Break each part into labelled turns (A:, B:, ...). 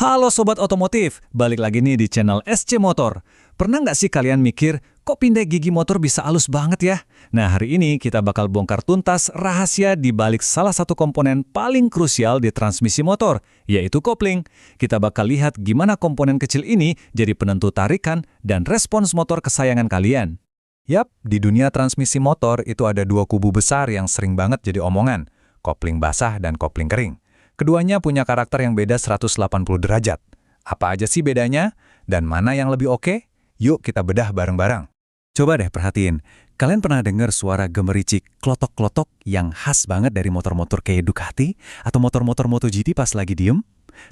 A: Halo Sobat Otomotif, balik lagi nih di channel SC Motor. Pernah nggak sih kalian mikir, kok pindah gigi motor bisa halus banget ya? Nah, hari ini kita bakal bongkar tuntas rahasia di balik salah satu komponen paling krusial di transmisi motor, yaitu kopling. Kita bakal lihat gimana komponen kecil ini jadi penentu tarikan dan respons motor kesayangan kalian.
B: Yap, di dunia transmisi motor itu ada dua kubu besar yang sering banget jadi omongan, kopling basah dan kopling kering. Keduanya punya karakter yang beda 180 derajat. Apa aja sih bedanya? Dan mana yang lebih oke? Yuk kita bedah bareng-bareng. Coba deh perhatiin, kalian pernah dengar suara gemericik klotok-klotok yang khas banget dari motor-motor kayak Ducati atau motor-motor MotoGP pas lagi diem?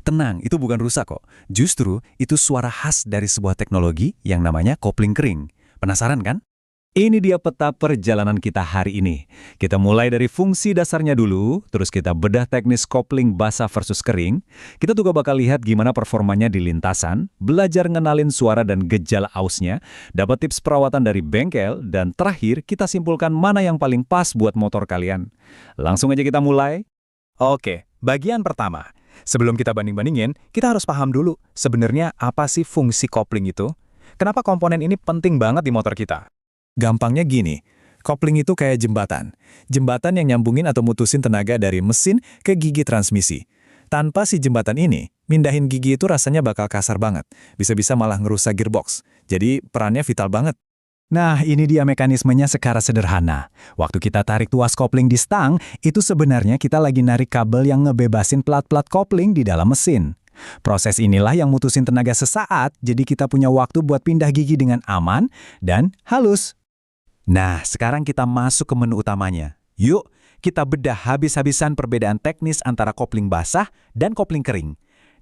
B: Tenang, itu bukan rusak kok. Justru itu suara khas dari sebuah teknologi yang namanya kopling kering. Penasaran kan?
A: Ini dia peta perjalanan kita hari ini. Kita mulai dari fungsi dasarnya dulu, terus kita bedah teknis kopling basah versus kering. Kita juga bakal lihat gimana performanya di lintasan, belajar ngenalin suara dan gejala ausnya, dapat tips perawatan dari bengkel, dan terakhir kita simpulkan mana yang paling pas buat motor kalian. Langsung aja kita mulai.
B: Oke, bagian pertama. Sebelum kita banding-bandingin, kita harus paham dulu sebenarnya apa sih fungsi kopling itu? Kenapa komponen ini penting banget di motor kita? Gampangnya gini, kopling itu kayak jembatan. Jembatan yang nyambungin atau mutusin tenaga dari mesin ke gigi transmisi. Tanpa si jembatan ini, mindahin gigi itu rasanya bakal kasar banget. Bisa-bisa malah ngerusak gearbox. Jadi perannya vital banget. Nah, ini dia mekanismenya secara sederhana. Waktu kita tarik tuas kopling di stang, itu sebenarnya kita lagi narik kabel yang ngebebasin plat-plat kopling di dalam mesin. Proses inilah yang mutusin tenaga sesaat, jadi kita punya waktu buat pindah gigi dengan aman dan halus. Nah, sekarang kita masuk ke menu utamanya. Yuk, kita bedah habis-habisan perbedaan teknis antara kopling basah dan kopling kering.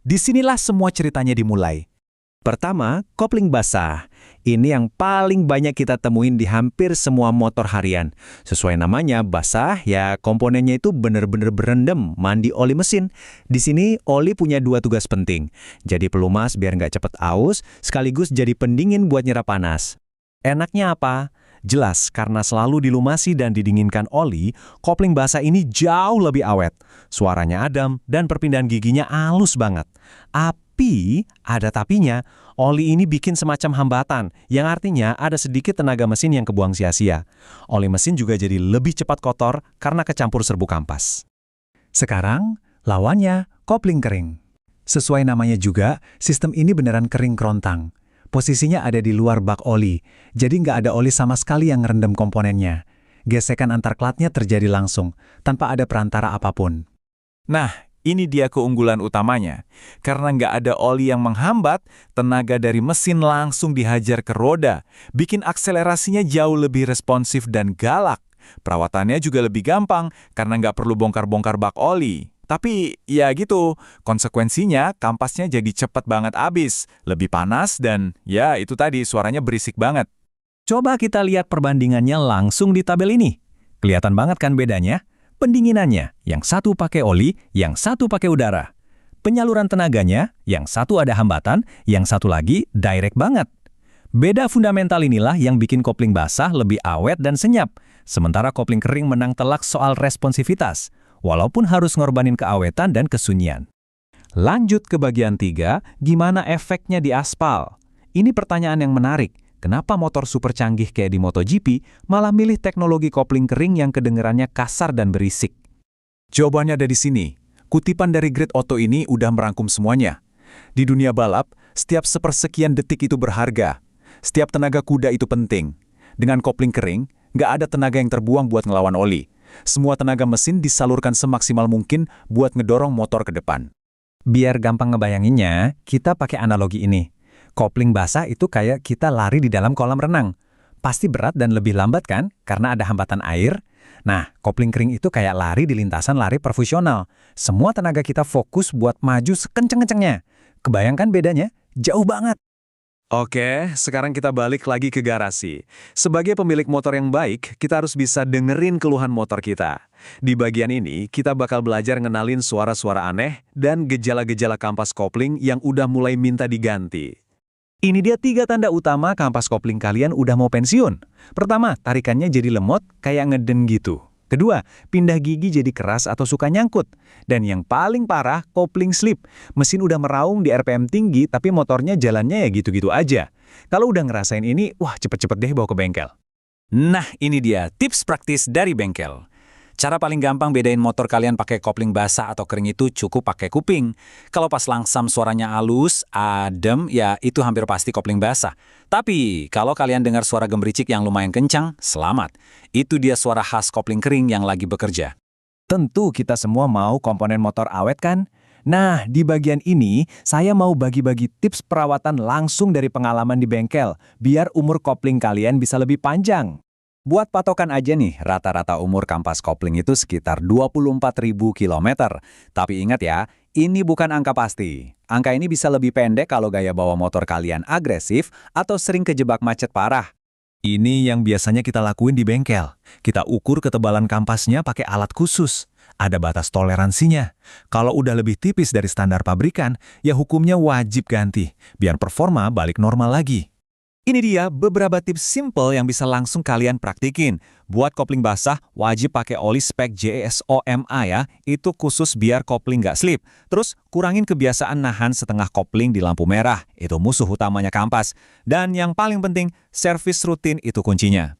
B: Disinilah semua ceritanya dimulai.
A: Pertama, kopling basah. Ini yang paling banyak kita temuin di hampir semua motor harian. Sesuai namanya, basah, ya komponennya itu bener-bener berendam, mandi oli mesin. Di sini, oli punya dua tugas penting. Jadi pelumas biar nggak cepet aus, sekaligus jadi pendingin buat nyerap panas. Enaknya apa? Jelas, karena selalu dilumasi dan didinginkan oli, kopling basah ini jauh lebih awet. Suaranya adem dan perpindahan giginya halus banget. Tapi, ada tapinya, oli ini bikin semacam hambatan, yang artinya ada sedikit tenaga mesin yang kebuang sia-sia. Oli mesin juga jadi lebih cepat kotor karena kecampur serbuk kampas.
B: Sekarang, lawannya kopling kering. Sesuai namanya juga, sistem ini beneran kering kerontang. Posisinya ada di luar bak oli, jadi nggak ada oli sama sekali yang ngerendam komponennya. Gesekan antar klatnya terjadi langsung, tanpa ada perantara apapun. Nah, ini dia keunggulan utamanya. Karena nggak ada oli yang menghambat, tenaga dari mesin langsung dihajar ke roda, bikin akselerasinya jauh lebih responsif dan galak. Perawatannya juga lebih gampang, karena nggak perlu bongkar-bongkar bak oli. Tapi, ya gitu, konsekuensinya kampasnya jadi cepat banget habis, lebih panas dan, ya itu tadi, suaranya berisik banget.
A: Coba kita lihat perbandingannya langsung di tabel ini. Kelihatan banget kan bedanya? Pendinginannya, yang satu pakai oli, yang satu pakai udara. Penyaluran tenaganya, yang satu ada hambatan, yang satu lagi direct banget. Beda fundamental inilah yang bikin kopling basah lebih awet dan senyap, sementara kopling kering menang telak soal responsivitas, walaupun harus ngorbanin keawetan dan kesunyian. Lanjut ke bagian 3, gimana efeknya di aspal? Ini pertanyaan yang menarik. Kenapa motor super canggih kayak di MotoGP malah milih teknologi kopling kering yang kedengerannya kasar dan berisik?
B: Jawabannya ada di sini. Kutipan dari Grid Auto ini udah merangkum semuanya. Di dunia balap, setiap sepersekian detik itu berharga. Setiap tenaga kuda itu penting. Dengan kopling kering, nggak ada tenaga yang terbuang buat ngelawan oli. Semua tenaga mesin disalurkan semaksimal mungkin buat ngedorong motor ke depan.
A: Biar gampang ngebayanginnya, kita pakai analogi ini. Kopling basah itu kayak kita lari di dalam kolam renang. Pasti berat dan lebih lambat kan, karena ada hambatan air. Nah, kopling kering itu kayak lari di lintasan lari profesional. Semua tenaga kita fokus buat maju sekenceng-kencengnya. Kebayangkan bedanya? Jauh banget.
B: Oke, sekarang kita balik lagi ke garasi. Sebagai pemilik motor yang baik, kita harus bisa dengerin keluhan motor kita. Di bagian ini, kita bakal belajar ngenalin suara-suara aneh dan gejala-gejala kampas kopling yang udah mulai minta diganti. Ini dia 3 tanda utama kampas kopling kalian udah mau pensiun. Pertama, tarikannya jadi lemot kayak ngeden gitu. Kedua, pindah gigi jadi keras atau suka nyangkut. Dan yang paling parah, kopling slip. Mesin udah meraung di RPM tinggi, tapi motornya jalannya ya gitu-gitu aja. Kalau udah ngerasain ini, wah cepet-cepet deh bawa ke bengkel.
C: Nah, ini dia tips praktis dari bengkel. Cara paling gampang bedain motor kalian pakai kopling basah atau kering itu cukup pakai kuping. Kalau pas langsam suaranya halus, adem, ya itu hampir pasti kopling basah. Tapi kalau kalian dengar suara gemericik yang lumayan kencang, selamat. Itu dia suara khas kopling kering yang lagi bekerja.
B: Tentu kita semua mau komponen motor awet kan? Nah, di bagian ini saya mau bagi-bagi tips perawatan langsung dari pengalaman di bengkel, biar umur kopling kalian bisa lebih panjang.
C: Buat patokan aja nih, rata-rata umur kampas kopling itu sekitar 24.000 km. Tapi ingat ya, ini bukan angka pasti. Angka ini bisa lebih pendek kalau gaya bawa motor kalian agresif atau sering kejebak macet parah.
B: Ini yang biasanya kita lakuin di bengkel. Kita ukur ketebalan kampasnya pakai alat khusus. Ada batas toleransinya. Kalau udah lebih tipis dari standar pabrikan, ya hukumnya wajib ganti, biar performa balik normal lagi. Ini dia beberapa tips simple yang bisa langsung kalian praktikin. Buat kopling basah, wajib pakai oli spek JSOMA ya. Itu khusus biar kopling nggak slip. Terus, kurangin kebiasaan nahan setengah kopling di lampu merah. Itu musuh utamanya kampas. Dan yang paling penting, servis rutin itu kuncinya.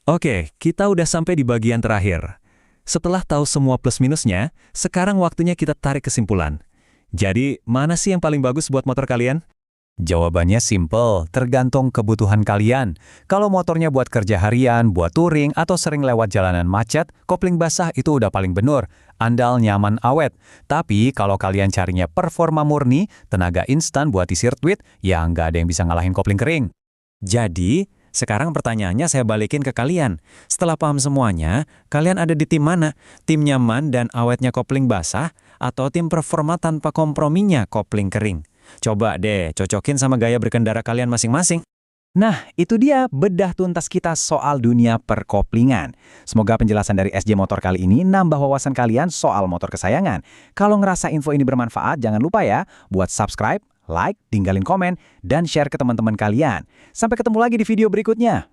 B: Oke, kita udah sampai di bagian terakhir. Setelah tahu semua plus minusnya, sekarang waktunya kita tarik kesimpulan. Jadi, mana sih yang paling bagus buat motor kalian?
C: Jawabannya simple, tergantung kebutuhan kalian. Kalau motornya buat kerja harian, buat touring, atau sering lewat jalanan macet, kopling basah itu udah paling bener. Andal, nyaman, awet. Tapi kalau kalian carinya performa murni, tenaga instan buat di sirkuit, ya nggak ada yang bisa ngalahin kopling kering.
A: Jadi, sekarang pertanyaannya saya balikin ke kalian. Setelah paham semuanya, kalian ada di tim mana? Tim nyaman dan awetnya kopling basah, atau tim performa tanpa komprominya kopling kering? Coba deh, cocokin sama gaya berkendara kalian masing-masing.
B: Nah, itu dia bedah tuntas kita soal dunia perkoplingan. Semoga penjelasan dari SJ Motor kali ini nambah wawasan kalian soal motor kesayangan. Kalau ngerasa info ini bermanfaat, jangan lupa ya buat subscribe, like, tinggalin komen, dan share ke teman-teman kalian. Sampai ketemu lagi di video berikutnya.